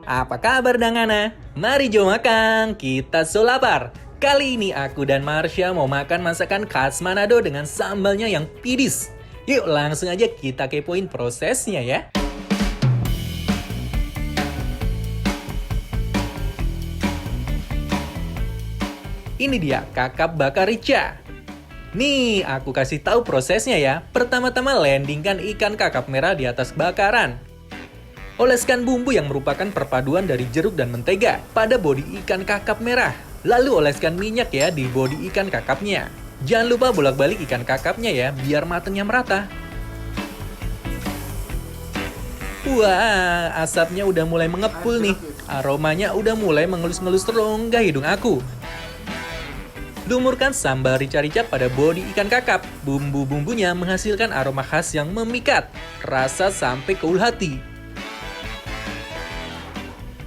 Apa kabar Dangana? Mari jom makan, kita so lapar. Kali ini aku dan Marsha mau makan masakan khas Manado dengan sambalnya yang pedis. Yuk langsung aja kita kepoin prosesnya ya. Ini dia kakap bakar rica. Nih, aku kasih tahu prosesnya ya. Pertama-tama landingkan ikan kakap merah di atas bakaran. Oleskan bumbu yang merupakan perpaduan dari jeruk dan mentega pada bodi ikan kakap merah. Lalu oleskan minyak ya di bodi ikan kakapnya. Jangan lupa bolak-balik ikan kakapnya ya, biar matangnya merata. Wah, asapnya udah mulai mengepul nih. Aromanya udah mulai mengelus-ngelus rongga hidung aku. Lumurkan sambal rica-rica pada bodi ikan kakap. Bumbu-bumbunya menghasilkan aroma khas yang memikat. Rasa sampai ke ulu hati.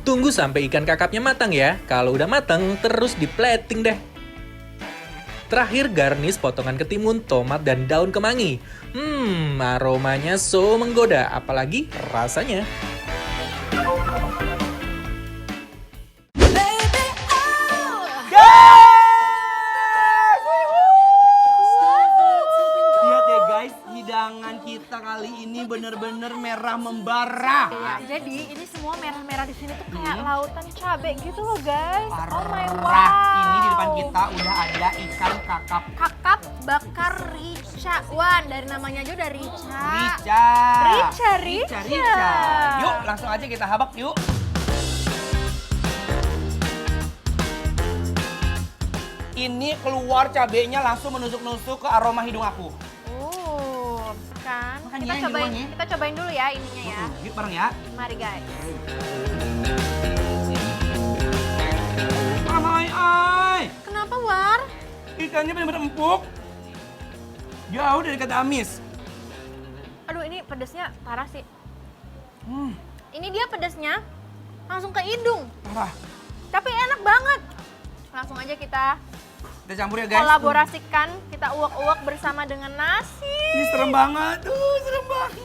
Tunggu sampai ikan kakapnya matang ya. Kalau udah matang, terus di plating deh. Terakhir garnish potongan ketimun, tomat, dan daun kemangi. Aromanya so menggoda, apalagi rasanya. Lihat ya guys, hidangan kita kali ini bener-bener merah membara. Ya, jadi ini semua merah-merah di sini tuh kayak lautan cabai gitu loh guys. Oh my Parah. wow. Ini di depan kita udah ada ikan kakap Kakap bakar rica. Wan, dari namanya aja udah rica. rica. Rica. Yuk langsung aja kita habak yuk. Ini keluar cabenya langsung menusuk-nusuk ke aroma hidung aku. Kan. Makanya ini doang ya. Kita cobain dulu ya ininya ya. Yuk bareng ya. Mari guys. Ay. Kenapa War? Ikannya benar-benar empuk. Jauh dari kata amis. Aduh ini pedesnya parah sih. Hmm, Ini dia pedesnya langsung ke hidung. parah. Tapi enak banget. Langsung aja kita Kita campur ya guys. kolaborasikan, kita uak-uak bersama dengan nasi. Ini serem banget. Serem banget.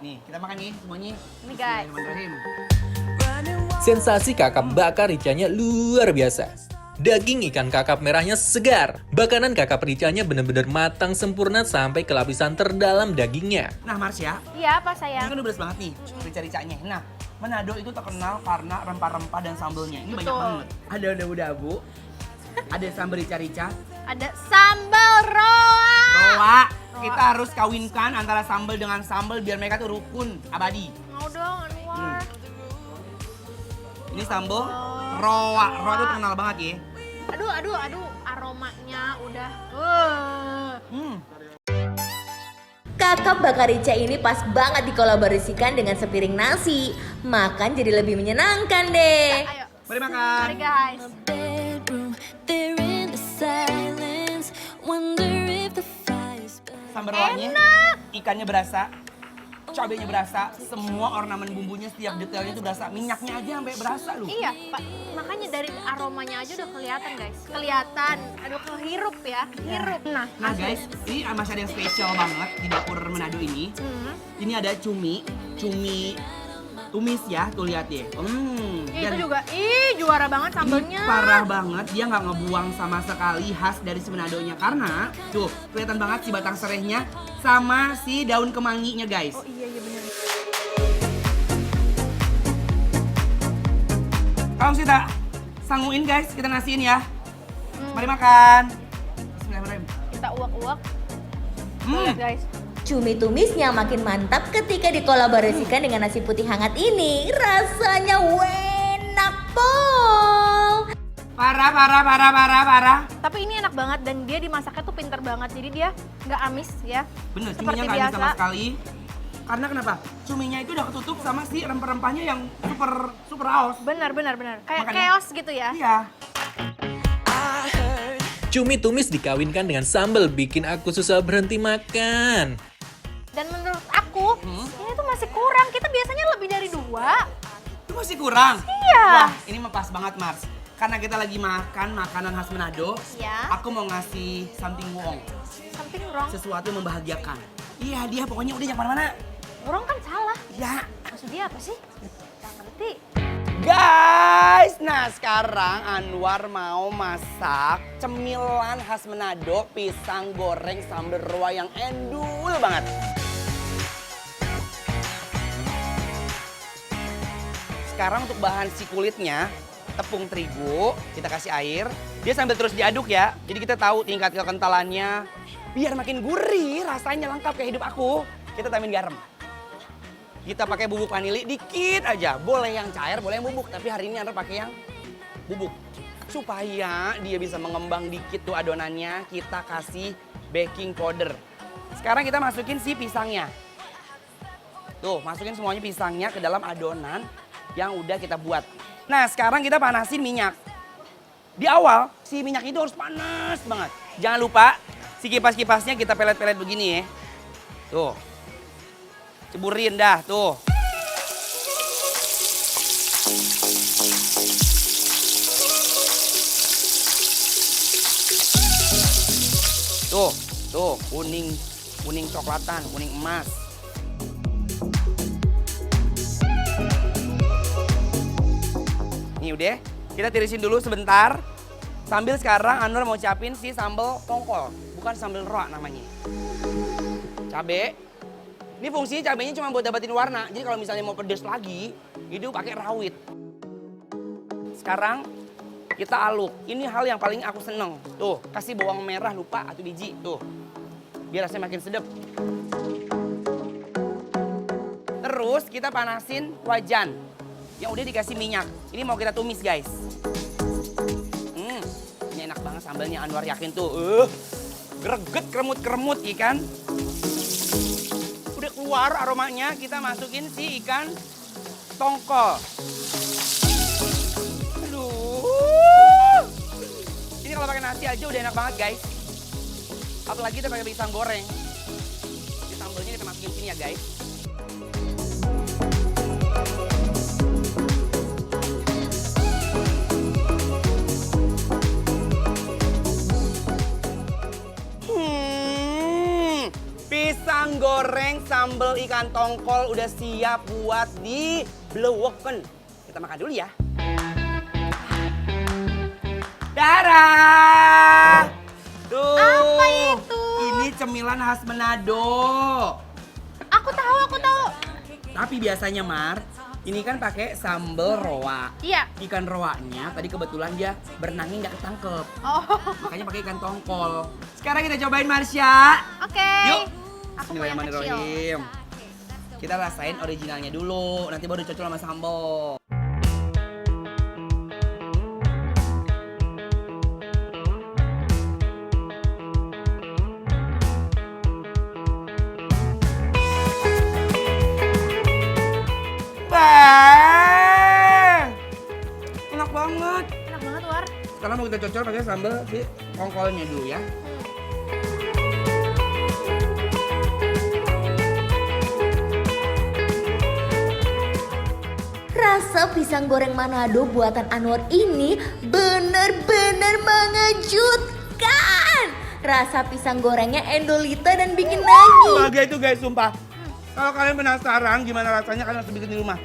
Nih, kita makan nih semuanya. Ini guys. Bismillahirrahmanirrahim. Sensasi kakap bakar ricanya luar biasa. Daging ikan kakap merahnya segar. Bakaran kakap ricanya benar-benar matang sempurna sampai ke lapisan terdalam dagingnya. Nah Marsha, Iya apa ini sayang? kan udah beres banget nih rica-ricanya. Nah, Manado itu terkenal karena rempah-rempah dan sambelnya. Ini banyak Betul. banget. Ada dabu-dabu, ada sambal rica-rica, Ada sambal roa. roa. Kita harus kawinkan antara sambal dengan sambal biar mereka tuh rukun, abadi. Mau dong, Anwar. Ini sambal roa. Roa tuh terkenal banget ya. Aduh, aromanya udah. Kakap bakar rica ini pas banget dikolaborasikan dengan sepiring nasi. Makan jadi lebih menyenangkan deh. Ayo, Mari makan. mari guys. bedroom, there in the silence. Wonder if the fire's burning. Sambal roanya, ikannya berasa, cabenya berasa, semua ornamen bumbunya setiap detailnya tuh berasa, minyaknya aja sampai berasa loh. Iya, Pak. Makanya dari aromanya aja udah kelihatan, guys. Kelihatan. Aduh, kehirup ya. Hirup. Nah, Nah guys, ini masih ada yang spesial banget di dapur Manado ini. Ini ada cumi tumis ya, tuh lihat deh. itu juga, juara banget sambelnya. Ini parah banget, dia nggak ngebuang sama sekali khas dari si Manadonya. Karena, tuh, kelihatan banget si batang serehnya sama si daun kemanginya guys. Oh iya bener. Kalau kita sangguin guys, kita nasiin ya. Mari makan. Bismillahirrahmanirrahim. Kita uak-uak. Hmm. Lihat guys. Cumi tumisnya makin mantap ketika dikolaborasikan dengan nasi putih hangat ini. Rasanya enak pol. Parah. Tapi ini enak banget dan dia dimasaknya tuh pinter banget. Jadi dia nggak amis ya. Bener, Seperti cuminya nggak ada sama biasa. sekali. Karena kenapa? Cuminya itu udah ketutup sama si rempah-rempahnya yang super haus. Benar. Kayak Makanya- chaos gitu ya. Iya. Cumi tumis dikawinkan dengan sambal bikin aku susah berhenti makan. Dan menurut aku, ini tuh masih kurang. Kita biasanya lebih dari 2. Itu masih kurang. Iya. Wah, ini mah pas banget Mars. Karena kita lagi makan makanan khas Manado, Iya. aku mau ngasih something wrong. Something wrong. Sesuatu yang membahagiakan. Iya, dia pokoknya udah jangan kemana-mana. Wrong kan salah. Ya, Maksud dia apa sih? Jangan ngerti. Guys, nah sekarang Anwar mau masak cemilan khas Manado, pisang goreng sambal roa yang endul banget. Sekarang untuk bahan si kulitnya, tepung terigu, kita kasih air. Dia sambil terus diaduk ya, jadi kita tahu tingkat kekentalannya. Biar makin gurih, rasanya lengkap kayak hidup aku. Kita tambahin garam. Kita pakai bubuk vanili dikit aja. Boleh yang cair, boleh yang bubuk. Tapi hari ini Andra pakai yang bubuk. Supaya dia bisa mengembang dikit tuh adonannya, kita kasih baking powder. Sekarang kita masukin si pisangnya. Tuh, masukin semuanya pisangnya ke dalam adonan yang udah kita buat. Nah, sekarang kita panasin minyak. Di awal, si minyak itu harus panas banget. Jangan lupa, si kipas-kipasnya kita pelet-pelet begini ya. Tuh. Ceburin dah, tuh. Tuh, kuning coklatan, kuning emas. Nih udah, kita tirisin dulu sebentar. Sambil sekarang Anwar mau siapin si sambal tongkol, bukan sambal roa namanya. Cabe. Ini fungsinya cabenya cuma buat dapetin warna. Jadi kalau misalnya mau pedes lagi, itu pakai rawit. Sekarang kita aduk. Ini hal yang paling aku seneng. Tuh, kasih bawang merah lupa 1 biji. Tuh, biar rasanya makin sedap. Terus kita panasin wajan yang udah dikasih minyak. Ini mau kita tumis guys. Ini enak banget sambalnya, Anwar yakin tuh. Greget kremut-kremut ikan. Udah keluar aromanya, kita masukin si ikan tongkol. Aduh. Ini kalau pakai nasi aja udah enak banget guys. Apalagi kita pakai pisang goreng. Ini sambalnya kita masukin sini ya guys. Pisang goreng sambal ikan tongkol udah siap buat dibeleweken. Kita makan dulu ya. Dadah! Tuh. Apa itu? Ini cemilan khas Manado. Aku tahu. Tapi biasanya Mar, ini kan pakai sambal roa. Iya. Ikan roanya tadi kebetulan dia berenangnya nggak ketangkep. Oh, Makanya pakai ikan tongkol. Sekarang kita cobain Marsha. oke. Yuk. Aku mau yang kecil. Bismillahirrahmanirrahim. Kita rasain originalnya dulu, nanti baru cocok sama sambal. Enak banget. Enak banget, War. Sekarang mau kita cocok pakai sambal si tongkolnya dulu ya. Rasa pisang goreng Manado buatan Anwar ini benar-benar mengejutkan. Rasa pisang gorengnya endolita dan bikin nagih. Bahagia itu guys, sumpah. Kalau kalian penasaran gimana rasanya, kalian harus bikin di rumah.